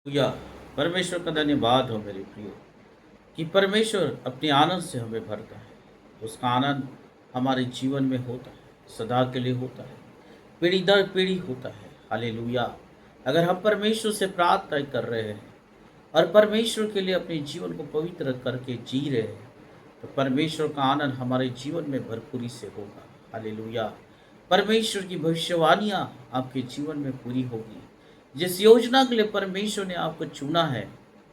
या परमेश्वर का धन्यवाद हो मेरे प्रियो कि परमेश्वर अपने आनंद से हमें भरता है। उसका आनंद हमारे जीवन में होता है, सदा के लिए होता है, पीढ़ी दर पीढ़ी होता है। हालेलुया। अगर हम परमेश्वर से प्रार्थना कर रहे हैं और परमेश्वर के लिए अपने जीवन को पवित्र करके जी रहे हैं, तो परमेश्वर का आनंद हमारे जीवन में भरपूरी से होगा। हालेलुया। परमेश्वर की भविष्यवाणियाँ आपके जीवन में पूरी होगी। जिस योजना के लिए परमेश्वर ने आपको चुना है,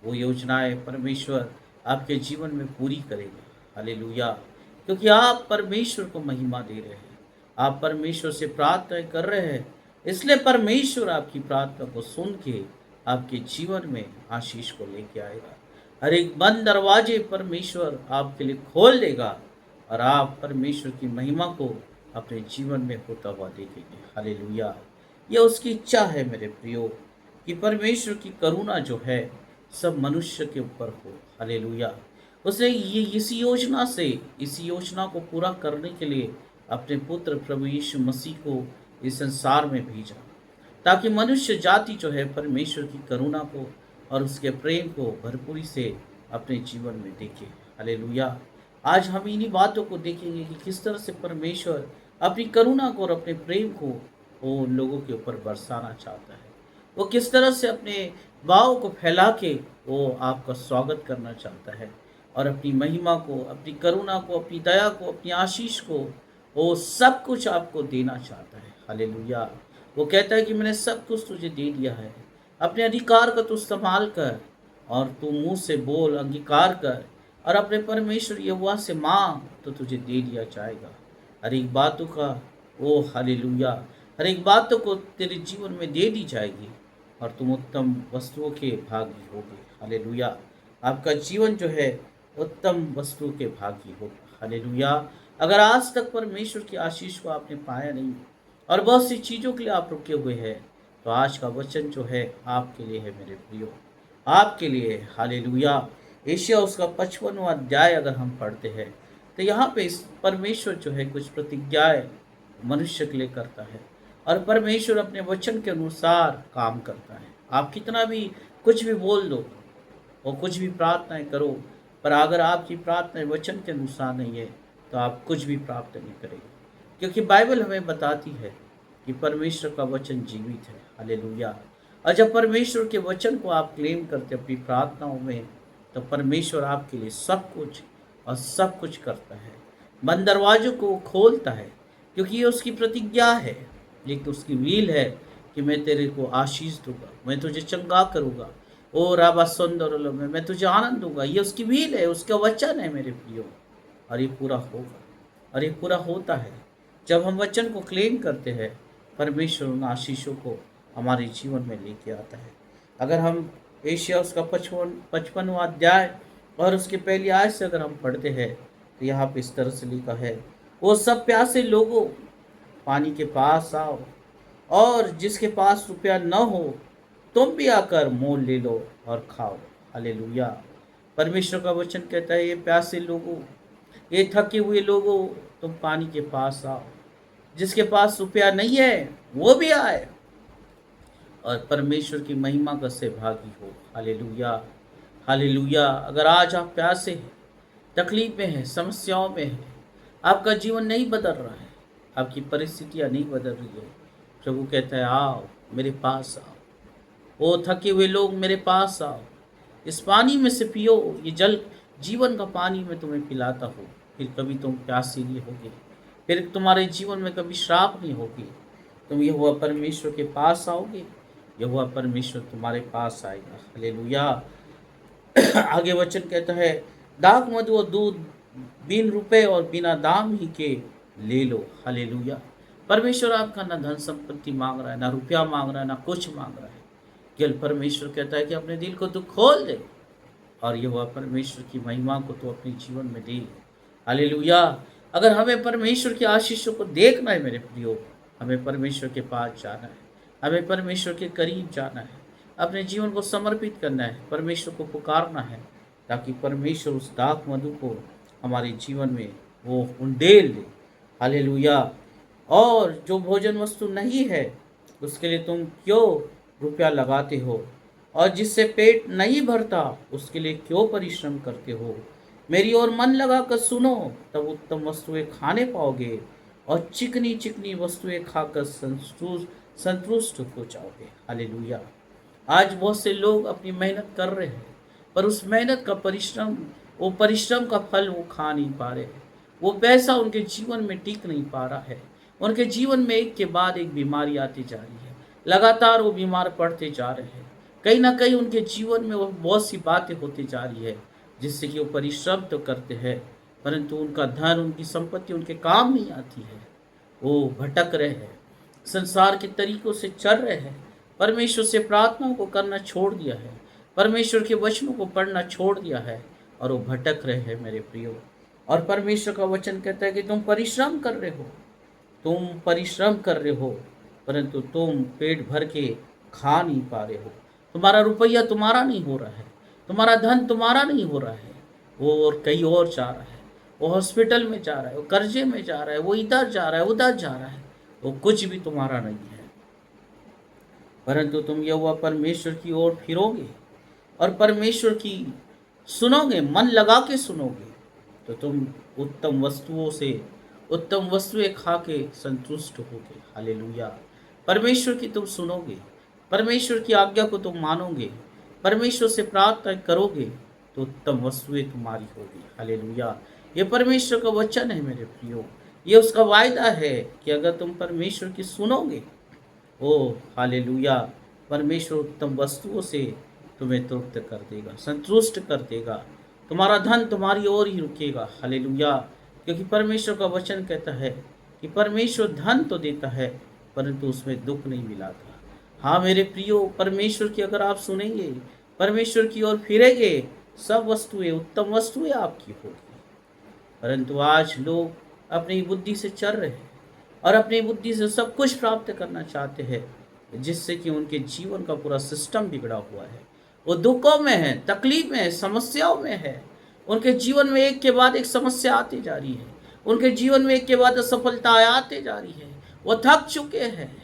वो योजनाएं परमेश्वर आपके जीवन में पूरी करेगा। हालेलुया। क्योंकि आप परमेश्वर को महिमा दे रहे हैं, आप परमेश्वर से प्रार्थना कर रहे हैं, इसलिए परमेश्वर आपकी प्रार्थना को सुन के आपके जीवन में आशीष को लेके आएगा। हर एक बंद दरवाजे परमेश्वर आपके लिए खोल देगा और आप परमेश्वर की महिमा को अपने जीवन में होता हुआ देखेंगे। हालेलुया। यह उसकी इच्छा है मेरे प्रियो कि परमेश्वर की करुणा जो है सब मनुष्य के ऊपर हो। हालेलुया। उसने ये इस योजना को पूरा करने के लिए अपने पुत्र प्रभु यीशु मसीह को इस संसार में भेजा, ताकि मनुष्य जाति जो है परमेश्वर की करुणा को और उसके प्रेम को भरपूरी से अपने जीवन में देखे। हालेलुया। आज हम इन्हीं बातों को देखेंगे कि किस तरह से परमेश्वर अपनी करुणा को और अपने प्रेम को वो उन लोगों के ऊपर बरसाना चाहता है। वो किस तरह से अपने भाव को फैला के वो आपका स्वागत करना चाहता है और अपनी महिमा को, अपनी करुणा को, अपनी दया को, अपनी आशीष को वो सब कुछ आपको देना चाहता है। हालेलुया। वो कहता है कि मैंने सब कुछ तुझे दे दिया है, अपने अधिकार का तू इस्तेमाल कर और तू मुंह से बोल, अंगीकार कर और अपने परमेश्वर यहोवा से मांग तो तुझे दे दिया जाएगा। हर एक बातों का ओ हालेलुया, हर एक बातों को तेरे जीवन में दे दी जाएगी और तुम उत्तम वस्तुओं के भागी होगे। हालेलुया। आपका जीवन जो है उत्तम वस्तुओं के भागी होगा। हालेलुया। अगर आज तक परमेश्वर की आशीष को आपने पाया नहीं और बहुत सी चीज़ों के लिए आप रुके हुए हैं, तो आज का वचन जो है आपके लिए है मेरे प्रियो, आपके लिए है। हालेलुया। एशिया उसका 55वां अध्याय अगर हम पढ़ते हैं तो यहाँ पे इस परमेश्वर जो है कुछ प्रतिज्ञाएं मनुष्य के लिए करता है और परमेश्वर अपने वचन के अनुसार काम करता है। आप कितना भी कुछ भी बोल दो और कुछ भी प्रार्थनाएं करो, पर अगर आपकी प्रार्थना वचन के अनुसार नहीं है तो आप कुछ भी प्राप्त नहीं करेंगे। क्योंकि बाइबल हमें बताती है कि परमेश्वर का वचन जीवित है। हालेलुया। और जब परमेश्वर के वचन को आप क्लेम करते अपनी प्रार्थनाओं में, तो परमेश्वर आपके लिए सब कुछ और सब कुछ करता है। बंद दरवाजों को खोलता है, क्योंकि ये उसकी प्रतिज्ञा है, ये तो उसकी वील है कि मैं तेरे को आशीष दूंगा, मैं तुझे चंगा करूंगा। ओ राबा सुंदर में मैं तुझे आनंद दूंगा। ये उसकी वील है, उसका वचन है मेरे प्रियो, और ये पूरा होगा और ये पूरा होता है। जब हम वचन को क्लेम करते हैं, परमेश्वर उन आशीषों को हमारे जीवन में लेके आता है। अगर हम एशिया उसका 55वां अध्याय और उसके पहली आयत से अगर हम पढ़ते हैं, तो यहाँ पे इस तरह से लिखा है, वो सब प्यासे लोगों पानी के पास आओ, और जिसके पास रुपया न हो तुम भी आकर मोल ले लो और खाओ। हालेलुया। परमेश्वर का वचन कहता है, ये प्यासे लोगों, ये थके हुए लोगों, तुम पानी के पास आओ। जिसके पास रुपया नहीं है वो भी आए और परमेश्वर की महिमा का सहभागी हो। हालेलुया। हालेलुया। अगर आज आप प्यासे हैं, तकलीफ में हैं, समस्याओं में हैं, आपका जीवन नहीं बदल रहा है, आपकी परिस्थितियां नहीं बदल रही है, प्रभु कहता है आओ मेरे पास आओ। ओ थके हुए लोग मेरे पास आओ, इस पानी में से पियो। ये जल जीवन का पानी मैं तुम्हें पिलाता हूँ, फिर कभी तुम प्यासे नहीं होगे, फिर तुम्हारे जीवन में कभी श्राप नहीं होगी। तुम यहोवा परमेश्वर के पास आओगे, यहोवा परमेश्वर तुम्हारे पास आएगा। हालेलुया। आगे वचन कहता है, दाख मधु और दूध बिन रुपए और बिना दाम ही के ले लो। हालेलुया। परमेश्वर आपका ना धन संपत्ति मांग रहा है, ना रुपया मांग रहा है, ना कुछ मांग रहा है। केवल परमेश्वर कहता है कि अपने दिल को तू खोल दे और यहोवा परमेश्वर की महिमा को तो अपने जीवन में दे। हालेलुया। अगर हमें परमेश्वर की आशीषों को देखना है मेरे प्रियो, हमें परमेश्वर के पास जाना है, हमें परमेश्वर के करीब जाना है, अपने जीवन को समर्पित करना है, परमेश्वर को पुकारना है, ताकि परमेश्वर उस दाख मधु को हमारे जीवन में वो उंडेल दे। हालेलुया। और जो भोजन वस्तु नहीं है उसके लिए तुम क्यों रुपया लगाते हो, और जिससे पेट नहीं भरता उसके लिए क्यों परिश्रम करते हो? मेरी ओर मन लगा कर सुनो, तब उत्तम वस्तुएं खाने पाओगे और चिकनी चिकनी वस्तुएं खाकर संतुष्ट हो जाओगे। हालेलुया। आज बहुत से लोग अपनी मेहनत कर रहे हैं, पर उस मेहनत का परिश्रम, वो परिश्रम का फल वो खा नहीं पा रहे हैं। वो पैसा उनके जीवन में टिक नहीं पा रहा है। उनके जीवन में एक के बाद एक बीमारी आती जा रही है। लगातार वो बीमार पड़ते जा रहे हैं। कहीं ना कहीं उनके जीवन में वो बहुत सी बातें होती जा रही है, जिससे कि वो परिश्रम तो करते हैं, परंतु उनका धन, उनकी संपत्ति उनके काम नहीं आती है। वो भटक रहे हैं, संसार के तरीकों से चल रहे हैं, परमेश्वर से प्रार्थनाओं को करना छोड़ दिया है, परमेश्वर के वचनों को पढ़ना छोड़ दिया है और वो भटक रहे हैं मेरे प्रियो। और परमेश्वर का वचन कहता है कि तुम परिश्रम कर रहे हो, तुम परिश्रम कर रहे हो, परंतु तुम पेट भर के खा नहीं पा रहे हो। तुम्हारा रुपया तुम्हारा नहीं हो रहा है, तुम्हारा धन तुम्हारा नहीं हो रहा है, वो और कहीं और जा रहा है। वो हॉस्पिटल में जा रहा है, वो कर्जे में जा रहा है, वो इधर जा रहा है, उधर जा रहा है। वो कुछ भी तुम्हारा नहीं है, परंतु तुम यहोवा परमेश्वर की ओर फिरोगे और परमेश्वर की सुनोगे, मन लगा के सुनोगे, तो तुम उत्तम वस्तुओं से उत्तम वस्तुएं खा के संतुष्ट होगे। हालेलुया। परमेश्वर की तुम सुनोगे, परमेश्वर की आज्ञा को तुम मानोगे, परमेश्वर से प्रार्थना करोगे, तो उत्तम वस्तुएं तुम्हारी होगी। हालेलुया। ये परमेश्वर का वचन है मेरे प्रियो। ये उसका वायदा है कि अगर तुम परमेश्वर की सुनोगे, ओ हालेलुया, परमेश्वर उत्तम वस्तुओं से तुम्हें तृप्त कर देगा, संतुष्ट कर देगा। तुम्हारा धन तुम्हारी ओर ही रुकेगा। हालेलुया। क्योंकि परमेश्वर का वचन कहता है कि परमेश्वर धन तो देता है, परंतु उसमें दुख नहीं मिलाता। हाँ मेरे प्रियो, परमेश्वर की अगर आप सुनेंगे, परमेश्वर की ओर फिरेंगे, सब वस्तुएं, उत्तम वस्तुएं आपकी होगी। परंतु आज लोग अपनी बुद्धि से चल रहे हैं और अपनी बुद्धि से सब कुछ प्राप्त करना चाहते हैं, जिससे कि उनके जीवन का पूरा सिस्टम बिगड़ा हुआ है। वो दुखों में है, तकलीफ में है, समस्याओं में है। उनके जीवन में एक के बाद एक समस्या आती जा रही है, उनके जीवन में एक के बाद असफलताएं आती जा रही है। वो थक चुके हैं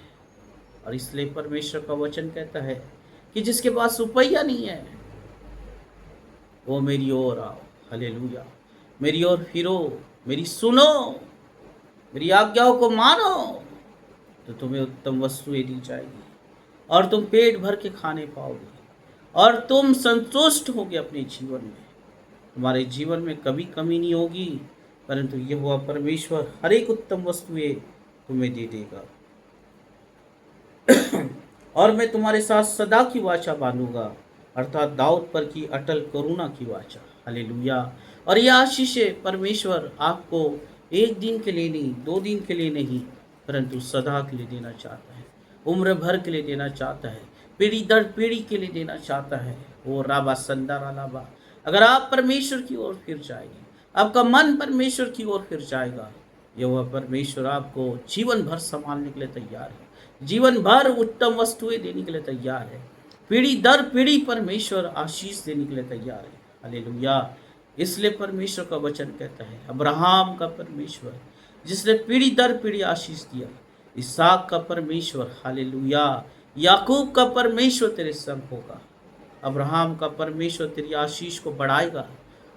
और इसलिए परमेश्वर का वचन कहता है कि जिसके पास रुपया नहीं है, वो मेरी ओर आओ। हालेलुया। मेरी ओर फिरो, मेरी सुनो, मेरी आज्ञाओं को मानो, तो तुम्हें उत्तम वस्तुएं दी जाएगी और तुम पेट भर के खाने पाओगे और तुम संतुष्ट होगे अपने जीवन में। तुम्हारे जीवन में कभी कमी नहीं होगी, परंतु यहोवा परमेश्वर हर एक उत्तम वस्तुएं तुम्हें दे देगा। और मैं तुम्हारे साथ सदा की वाचा बांधूंगा, अर्थात दाऊद पर की अटल करुणा की वाचा। हालेलुया। और यह आशीषें परमेश्वर आपको एक दिन के लिए नहीं, 2 दिन के लिए नहीं, परंतु सदा के लिए देना चाहता है, उम्र भर के लिए देना चाहता है, पीढ़ी दर पीढ़ी के लिए देना चाहता है। वो राबा संदारा लाबा, अगर आप परमेश्वर की ओर फिर जाएंगे, आपका मन परमेश्वर की ओर फिर जाएगा, यह परमेश्वर आपको जीवन भर संभालने के लिए तैयार है, जीवन भर उत्तम वस्तुएं देने के लिए तैयार है, पीढ़ी दर पीढ़ी परमेश्वर आशीष देने के लिए तैयार है। हालेलुया। इसलिए परमेश्वर का वचन कहता है, अब्राहम का परमेश्वर जिसने पीढ़ी दर पीढ़ी आशीष दिया, इसहाक का परमेश्वर, हालेलुया, याकूब का परमेश्वर तेरे संग होगा। अब्राहम का परमेश्वर तेरी आशीष को बढ़ाएगा।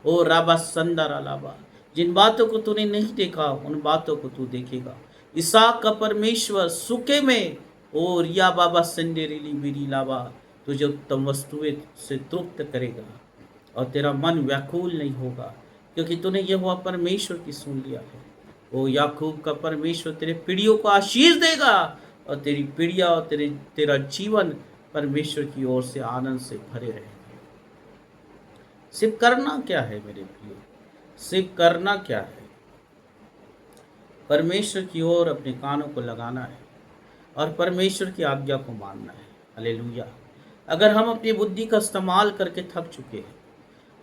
ओ राबा संदारा लाबा, जिन बातों को तूने नहीं देखा उन बातों को तू देखेगा। इसहाक का परमेश्वर सूखे में, ओ रिया बाबा संडेरीली बिरी लाबा, तुझे उत्तम वस्तुएं से तृप्त करेगा और तेरा मन व्याकुल नहीं होगा, क्योंकि तूने यहोवा परमेश्वर की सुन लिया है। ओ याकूब का परमेश्वर तेरे पीढ़ियों को आशीष देगा और तेरी पीढ़ियां और तेरा जीवन परमेश्वर की ओर से आनंद से भरे रहेंगे। सिर्फ करना क्या है मेरे प्रियो, सिर्फ करना क्या है? परमेश्वर की ओर अपने कानों को लगाना है और परमेश्वर की आज्ञा को मानना है। हालेलुया। अगर हम अपनी बुद्धि का इस्तेमाल करके थक चुके हैं,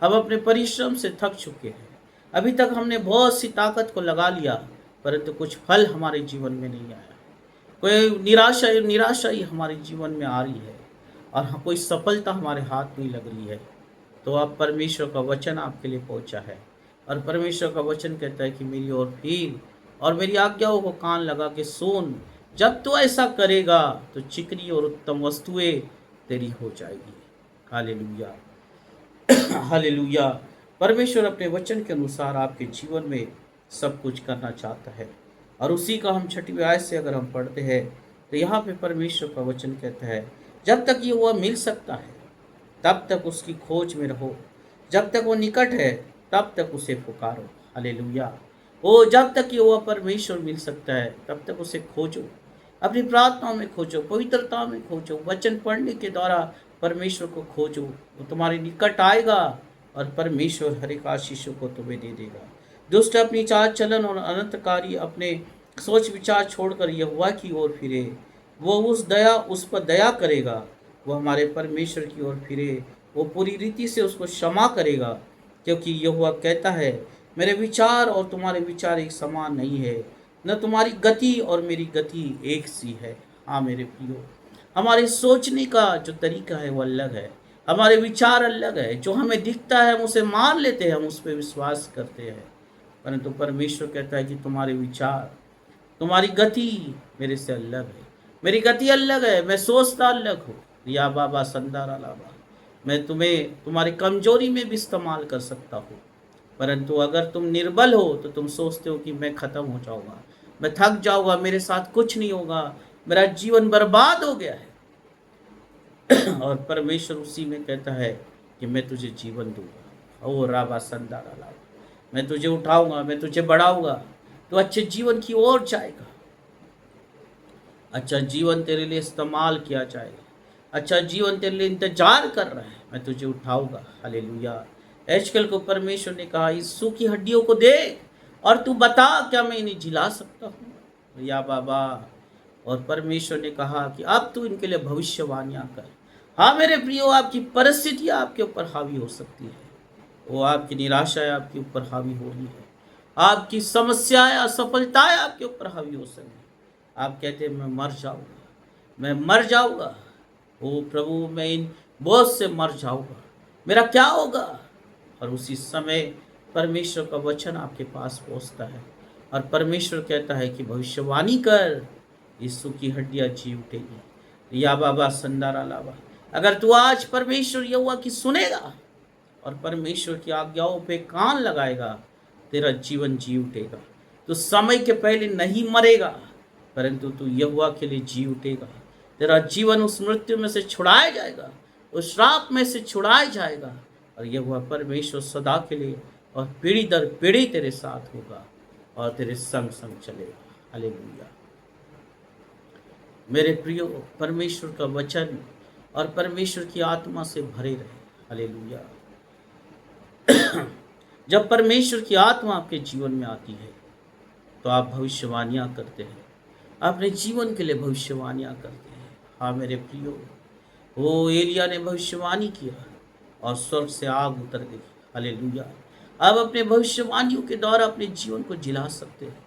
हम अपने परिश्रम से थक चुके हैं, अभी तक हमने बहुत सी ताकत को लगा लिया, परंतु कुछ फल हमारे जीवन में नहीं आया, कोई निराशा ही हमारे जीवन में आ रही है और कोई सफलता हमारे हाथ में लग रही है, तो अब परमेश्वर का वचन आपके लिए पहुंचा है और परमेश्वर का वचन कहता है कि मेरी ओर फिर और मेरी आज्ञाओं को कान लगा के सुन। जब तू ऐसा करेगा तो चिकनी और उत्तम वस्तुएं तेरी हो जाएगी। हालेलुया। हालेलुया। परमेश्वर अपने वचन के अनुसार आपके जीवन में सब कुछ करना चाहता है, और उसी का हम 6वीं आयत से अगर हम पढ़ते हैं तो यहाँ पे परमेश्वर का वचन कहता है, जब तक ये वह मिल सकता है तब तक उसकी खोज में रहो, जब तक वो निकट है तब तक उसे पुकारो। हालेलुया। ओ जब तक कि वह परमेश्वर मिल सकता है तब तक उसे खोजो, अपनी प्रार्थनाओं में खोजो, पवित्रता में खोजो, वचन पढ़ने के द्वारा परमेश्वर को खोजो। वो तुम्हारे निकट आएगा और परमेश्वर हर एक आशीषों को तुम्हें दे देगा। दुष्ट अपनी चाल चलन और अनंतकारी अपने सोच विचार छोड़कर यहोवा की ओर फिरे, वो उस पर दया करेगा। वो हमारे परमेश्वर की ओर फिरे, वो पूरी रीति से उसको क्षमा करेगा, क्योंकि यहोवा कहता है, मेरे विचार और तुम्हारे विचार एक समान नहीं है, न तुम्हारी गति और मेरी गति एक सी है। हाँ मेरे प्रियो, हमारे सोचने का जो तरीका है वो अलग है, हमारे विचार अलग है। जो हमें दिखता है हम उसे मान लेते हैं, हम उस पर विश्वास करते हैं, परंतु परमेश्वर कहता है कि तुम्हारे विचार, तुम्हारी गति मेरे से अलग है, मेरी गति अलग है, मैं सोचता अलग हूँ। या बाबा संदारा लाबा, मैं तुम्हें तुम्हारी कमजोरी में भी इस्तेमाल कर सकता हूँ, परंतु अगर तुम निर्बल हो तो तुम सोचते हो कि मैं ख़त्म हो जाऊँगा, मैं थक जाऊँगा, मेरे साथ कुछ नहीं होगा, मेरा जीवन बर्बाद हो गया है। और परमेश्वर उसी में कहता है कि मैं तुझे जीवन दूंगा। ओ राबा संदारा लाबा, मैं तुझे उठाऊंगा, मैं तुझे बढ़ाऊंगा, तो अच्छे जीवन की ओर जाएगा, अच्छा जीवन तेरे लिए इस्तेमाल किया जाएगा, अच्छा जीवन तेरे लिए इंतजार कर रहा है, मैं तुझे उठाऊंगा। हालेलुया। एजकल को परमेश्वर ने कहा, इस सूखी हड्डियों को देख और तू बता क्या मैं इन्हें जिला सकता हूँ। या बाबा, और परमेश्वर ने कहा कि अब तू इनके लिए भविष्यवाणियाँ कर। हाँ मेरे प्रियो, आपकी परिस्थितियाँ आपके ऊपर हावी हो सकती है, वो आपकी निराशाएं आपके ऊपर हावी हो रही है, आपकी समस्याएं असफलताएं आपके ऊपर हावी हो सकती है। आप कहते हैं मैं मर जाऊंगा, मैं मर जाऊंगा, ओ प्रभु मैं इन बोझ से मर जाऊंगा, मेरा क्या होगा। और उसी समय परमेश्वर का वचन आपके पास पहुंचता है और परमेश्वर कहता है कि भविष्यवाणी कर, यीशु की हड्डियां जी उठेगी। या बाबा संदारा लाबा, अगर तू आज परमेश्वर यहोवा की सुनेगा और परमेश्वर की आज्ञाओं पे कान लगाएगा, तेरा जीवन जी उठेगा। तू समय के पहले नहीं मरेगा, परंतु तू यहोवा के लिए जी उठेगा। तेरा जीवन उस मृत्यु में से छुड़ाया जाएगा, उस श्राप में से छुड़ाया जाएगा, और यहोवा परमेश्वर सदा के लिए और पीढ़ी दर पीढ़ी तेरे साथ होगा और तेरे संग संग चलेगा। हालेलुया। मेरे प्रियो, परमेश्वर का वचन और परमेश्वर की आत्मा से भरे रहे। हालेलुया। जब परमेश्वर की आत्मा आपके जीवन में आती है तो आप भविष्यवाणियाँ करते हैं, अपने जीवन के लिए भविष्यवाणियाँ करते हैं। हाँ मेरे प्रियो, वो एलिया ने भविष्यवाणी किया और स्वर्ग से आग उतर गई। हालेलुया। आप अपने भविष्यवाणियों के द्वारा अपने जीवन को जिला सकते हैं।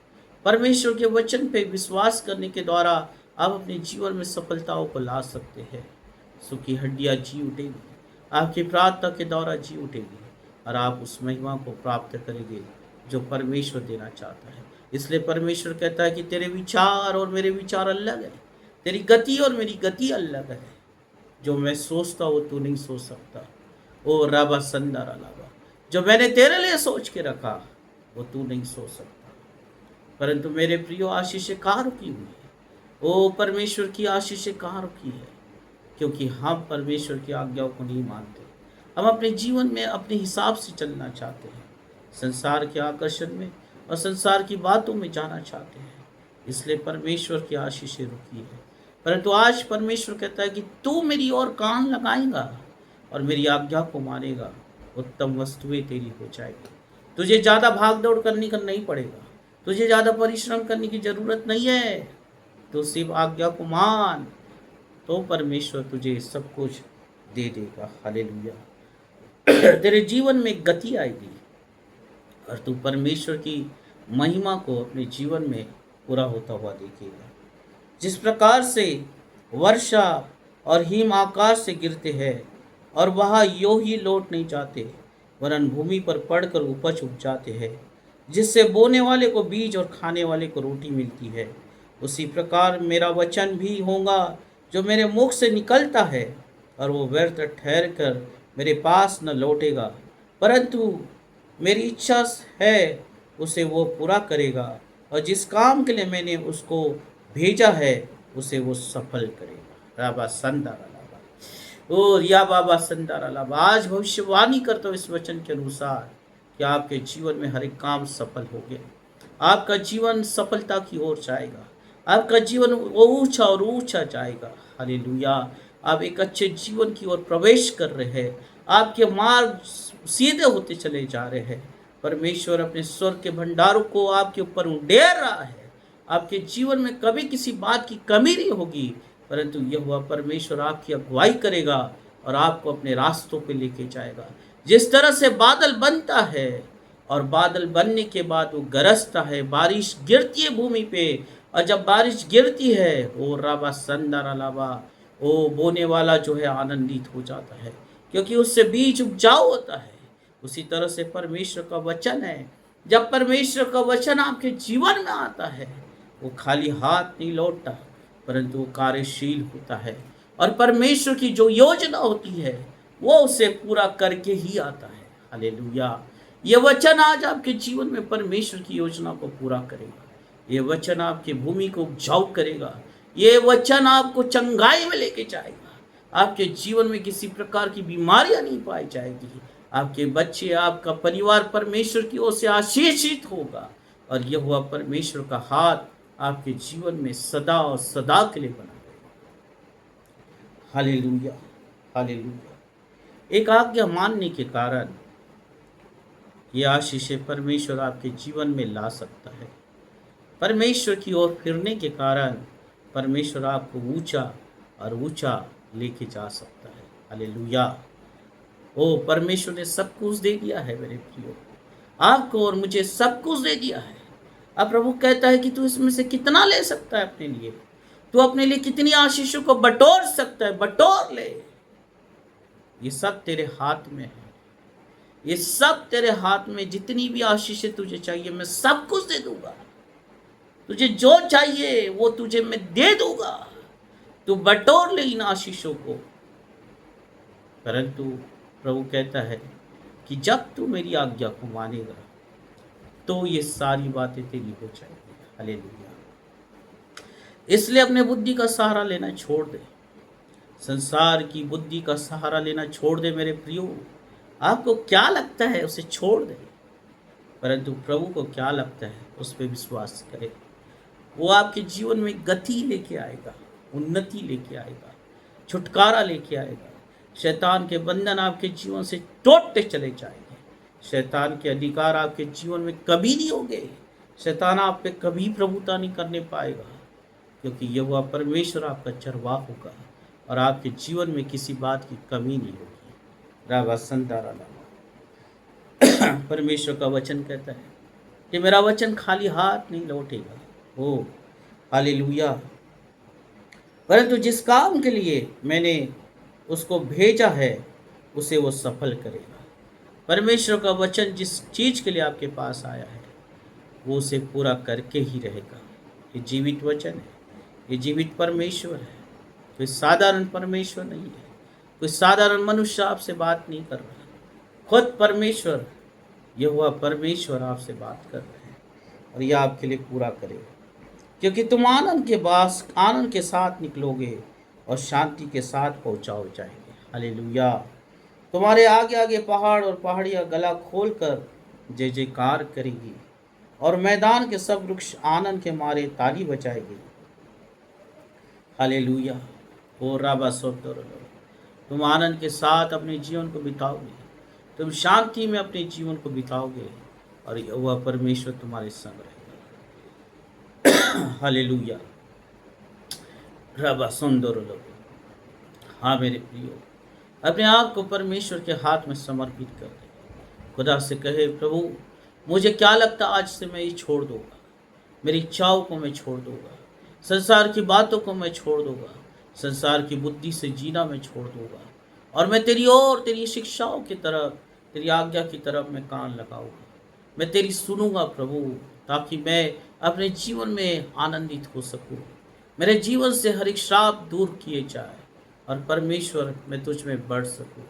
परमेश्वर के वचन पे विश्वास करने के द्वारा आप अपने जीवन में सफलताओं को ला सकते हैं। सूखी हड्डियाँ जी उठेगी, आपकी प्रार्थना के द्वारा जी उठेगी, और आप उस महिमा को प्राप्त करेंगे जो परमेश्वर देना चाहता है। इसलिए परमेश्वर कहता है कि तेरे विचार और मेरे विचार अलग है, तेरी गति और मेरी गति अलग है। जो मैं सोचता हूँ तू नहीं सोच सकता। ओ राबा संदारा लाबा, जो मैंने तेरे लिए सोच के रखा वो तू नहीं सोच सकता। परंतु मेरे प्रियो, आशीष कहाँ रुकी हुई है? ओ परमेश्वर की आशीष कहाँ रुकी है? क्योंकि हम परमेश्वर की आज्ञाओं को नहीं मानते। हम अपने जीवन में अपने हिसाब से चलना चाहते हैं, संसार के आकर्षण में और संसार की बातों में जाना चाहते हैं। इसलिए परमेश्वर की आशीषें रुकी है। परंतु आज परमेश्वर कहता है कि तू मेरी ओर कान लगाएगा और मेरी आज्ञा को मानेगा, उत्तम वस्तुएं तेरी हो जाएगी। तुझे ज़्यादा भाग दौड़ करने का नहीं पड़ेगा, तुझे ज़्यादा परिश्रम करने की ज़रूरत नहीं है। तो सिर्फ आज्ञा को मान, तो परमेश्वर तुझे सब कुछ दे देगा। हालेलुया। तेरे जीवन में गति आएगी और तू परमेश्वर की महिमा को अपने जीवन में पूरा होता हुआ देखेगा। जिस प्रकार से वर्षा और हिम आकाश से गिरते हैं और वहाँ यूं ही लौट नहीं जाते, वरन भूमि पर पड़कर उपज उग जाते हैं, जिससे बोने वाले को बीज और खाने वाले को रोटी मिलती है, उसी प्रकार मेरा वचन भी होगा जो मेरे मुख से निकलता है। और वो व्यर्थ ठहर कर मेरे पास न लौटेगा, परंतु मेरी इच्छा है उसे वो पूरा करेगा, और जिस काम के लिए मैंने उसको भेजा है उसे वो सफल करेगा। राबा संदारा लाबा, ओ रिया बाबा संदारा लाबा। आज भविष्यवाणी करता हूँ इस वचन के अनुसार कि आपके जीवन में हर एक काम सफल हो गया, आपका जीवन सफलता की ओर जाएगा, आपका जीवन ऊंचा और ऊंचा जाएगा। हालेलुया। आप एक अच्छे जीवन की ओर प्रवेश कर रहे हैं, आपके मार्ग सीधे होते चले जा रहे हैं। परमेश्वर अपने स्वर्ग के भंडारों को आपके ऊपर उंडेर रहा है। आपके जीवन में कभी किसी बात की कमी नहीं होगी, परंतु यहोवा परमेश्वर आपकी अगुवाई करेगा और आपको अपने रास्तों पे लेके जाएगा। जिस तरह से बादल बनता है और बादल बनने के बाद वो गरजता है, बारिश गिरती है भूमि पे, और जब बारिश गिरती है वो राबा संदारा लाबा, वो बोने वाला जो है आनंदित हो जाता है, क्योंकि उससे बीज उपजाऊ होता है। उसी तरह से परमेश्वर का वचन है, जब परमेश्वर का वचन आपके जीवन में आता है वो खाली हाथ नहीं लौटता, परंतु वो कार्यशील होता है, और परमेश्वर की जो योजना होती है वो उसे पूरा करके ही आता है। हालेलुया। ये वचन आज आपके जीवन में परमेश्वर की योजना को पूरा करेगा। ये वचन आपकी भूमि को उपजाऊ करेगा। ये वचन आपको चंगाई में लेके जाएगा। आपके जीवन में किसी प्रकार की बीमारियां नहीं पाई जाएगी। आपके बच्चे, आपका परिवार परमेश्वर की ओर से आशीषित होगा, और यह हुआ परमेश्वर का हाथ आपके जीवन में सदा और सदा के लिए बना रहेगा। Hallelujah, hallelujah. एक आज्ञा मानने के कारण ये आशीषें परमेश्वर आपके जीवन में ला सकता है। परमेश्वर की ओर फिरने के कारण परमेश्वर आपको ऊंचा और ऊंचा लेके जा सकता है। हालेलुया। ओ परमेश्वर ने सब कुछ दे दिया है मेरे प्रियो, आपको और मुझे सब कुछ दे दिया है। अब प्रभु कहता है कि तू इसमें से कितना ले सकता है अपने लिए, तू अपने लिए कितनी आशीषों को बटोर सकता है, बटोर ले। ये सब तेरे हाथ में है, ये सब तेरे हाथ में। जितनी भी आशीषें तुझे चाहिए मैं सब कुछ दे दूंगा, तुझे जो चाहिए वो तुझे मैं दे दूंगा, तू बटोर ले इन आशीषों को। परंतु प्रभु कहता है कि जब तू मेरी आज्ञा को मानेगा तो ये सारी बातें तेरी हो जाएगी। हालेलुया। इसलिए अपने बुद्धि का सहारा लेना छोड़ दे, संसार की बुद्धि का सहारा लेना छोड़ दे मेरे प्रियो। आपको क्या लगता है उसे छोड़ दे, परंतु प्रभु को क्या लगता है उस पर विश्वास करे। वो आपके जीवन में गति लेके आएगा, उन्नति लेके आएगा, छुटकारा लेके आएगा। शैतान के बंधन आपके जीवन से टूटते चले जाएंगे। शैतान के अधिकार आपके जीवन में कभी नहीं होंगे। शैतान आप पे कभी प्रभुता नहीं करने पाएगा, क्योंकि यहोवा परमेश्वर आपका चरवाह होगा और आपके जीवन में किसी बात की कमी नहीं होगी। रावा संतारा लावा। परमेश्वर का वचन कहता है कि मेरा वचन खाली हाथ नहीं लौटेगा। ओ हालेलुया। परंतु जिस काम के लिए मैंने उसको भेजा है उसे वो सफल करेगा। परमेश्वर का वचन जिस चीज़ के लिए आपके पास आया है वो उसे पूरा करके ही रहेगा। ये जीवित वचन है, ये जीवित परमेश्वर है, कोई साधारण परमेश्वर नहीं है, कोई साधारण मनुष्य आपसे बात नहीं कर रहा। खुद परमेश्वर, यहोवा परमेश्वर आपसे बात कर रहे हैं, और यह आपके लिए पूरा करेगा, क्योंकि तुम आनंद के साथ निकलोगे और शांति के साथ पहुंचाओ जाएंगे। हालेलुया। तुम्हारे आगे आगे पहाड़ और पहाड़ियाँ गला खोलकर जय जयकार करेगी, और मैदान के सब वृक्ष आनंद के मारे ताली बजाएगी। हालेलुया। ओ राबा सोतोर, तुम आनंद के साथ अपने जीवन को बिताओगे, तुम शांति में अपने जीवन को बिताओगे, और यहोवा परमेश्वर तुम्हारे संग रहेगा। हालेलुया। राबा सुंदर लोग। हाँ मेरे प्रियो, अपने आप को परमेश्वर के हाथ में समर्पित कर दे। खुदा से कहे, प्रभु मुझे क्या लगता आज से मैं ये छोड़ दूंगा, मेरी इच्छाओं को मैं छोड़ दूंगा, संसार की बातों को मैं छोड़ दूंगा, संसार की बुद्धि से जीना मैं छोड़ दूंगा, और मैं तेरी ओर, तेरी शिक्षाओं की तरफ, तेरी आज्ञा की तरफ मैं कान लगाऊंगा। मैं तेरी सुनूंगा प्रभु, ताकि मैं अपने जीवन में आनंदित हो सकूं। मेरे जीवन से हर एक श्राप दूर किए जाए, और परमेश्वर मैं तुझ में बढ़ सकूं,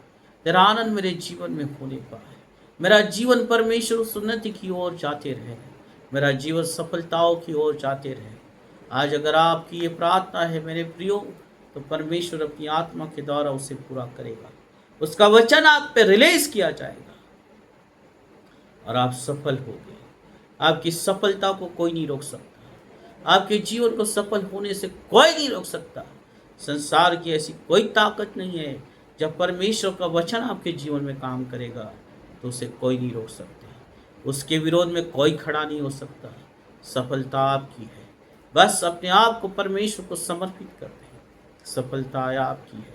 तेरा आनंद मेरे जीवन में होने पाए। मेरा जीवन परमेश्वर उस उन्नति की ओर जाते रहे, मेरा जीवन सफलताओं की ओर जाते रहे। आज अगर आपकी ये प्रार्थना है मेरे प्रियो, तो परमेश्वर अपनी आत्मा के द्वारा उसे पूरा करेगा। उसका वचन आप पे रिलीज किया जाएगा और आप सफल होंगे। आपकी सफलता को कोई नहीं रोक सकता, आपके जीवन को सफल होने से कोई नहीं रोक सकता। संसार की ऐसी कोई ताकत नहीं है, जब परमेश्वर का वचन आपके जीवन में काम करेगा तो उसे कोई नहीं रोक सकता, उसके विरोध में कोई खड़ा नहीं हो सकता। सफलता आपकी है, बस अपने आप को परमेश्वर को समर्पित कर दें। सफलता आपकी है,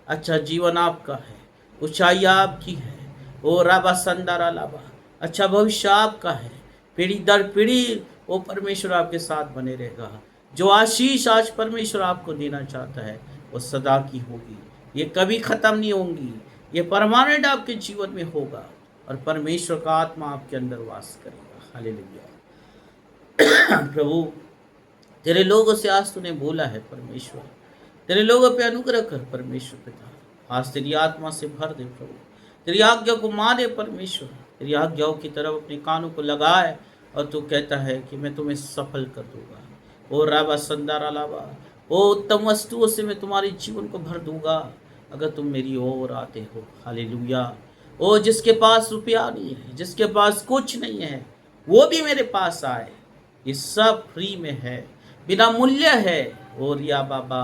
अच्छा जीवन आपका है, ऊंचाई आपकी है। ओ राबा संदारा लाबा, अच्छा भविष्य आपका है। पीढ़ी दर पीढ़ी वो परमेश्वर आपके साथ बने रहेगा। जो आशीष आज परमेश्वर आपको देना चाहता है वो सदा की होगी, ये कभी खत्म नहीं होंगी, ये परमानेंट आपके जीवन में होगा और परमेश्वर का आत्मा आपके अंदर वास करेगा। हालेलुया। प्रभु तेरे लोगों से आज तूने बोला है परमेश्वर, तेरे लोगों पे अनुग्रह कर परमेश्वर पिता। आज तेरी आत्मा से भर दे प्रभु, तेरी आज्ञा को माने परमेश्वर, तेरी आज्ञाओं की तरफ अपने कानों को लगाए और तू कहता है कि मैं तुम्हें सफल कर दूंगा। ओ राबा संदारा लाबा, ओ उत्तम वस्तुओं से मैं तुम्हारे जीवन को भर दूंगा अगर तुम मेरी ओर आते हो। हालेलुया। ओ जिसके पास रुपया नहीं है, जिसके पास कुछ नहीं है, वो भी मेरे पास आए। ये सब फ्री में है, बिना मूल्य है। ओ रिया बाबा,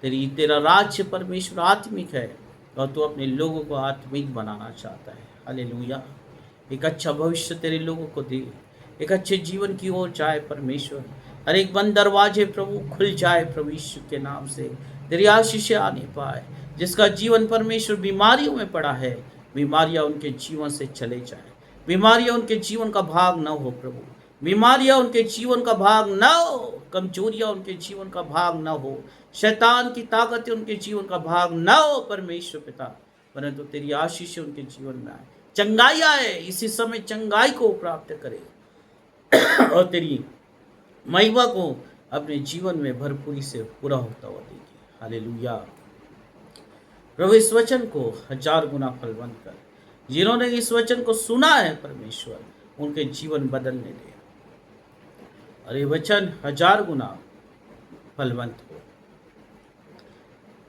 तेरा राज्य परमेश्वर आत्मिक है और तू अपने लोगों को आत्मिक बनाना चाहता है। हालेलुया। एक अच्छा भविष्य तेरे लोगों को दे, एक अच्छे जीवन की ओर जाए परमेश्वर। हर एक बंद दरवाजे प्रभु खुल जाए प्रभु यीशु के नाम से, तेरी आशीषें आने पाए। जिसका जीवन परमेश्वर बीमारियों में पड़ा है, बीमारियां उनके जीवन से चले जाए, बीमारियां उनके जीवन का भाग न हो प्रभु, बीमारियां उनके जीवन का भाग न हो, कमजोरियां उनके जीवन का भाग न हो, शैतान की ताकतें उनके जीवन का भाग न हो परमेश्वर पिता, परंतु तेरी आशीष उनके जीवन में आए, चंगाई आए, इसी समय चंगाई को प्राप्त करे और तेरी महिमा को अपने जीवन में भरपूरी से पूरा होता हुआ देगी। हालेलुया। प्रभु इस वचन को 1000 गुना फलवंत कर, जिन्होंने इस वचन को सुना है परमेश्वर उनके जीवन बदलने दे और ये वचन 1000 गुना फलवंत हो,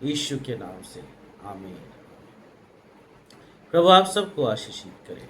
यीशु के नाम से आमीन। प्रभु आप सबको आशीषित करे।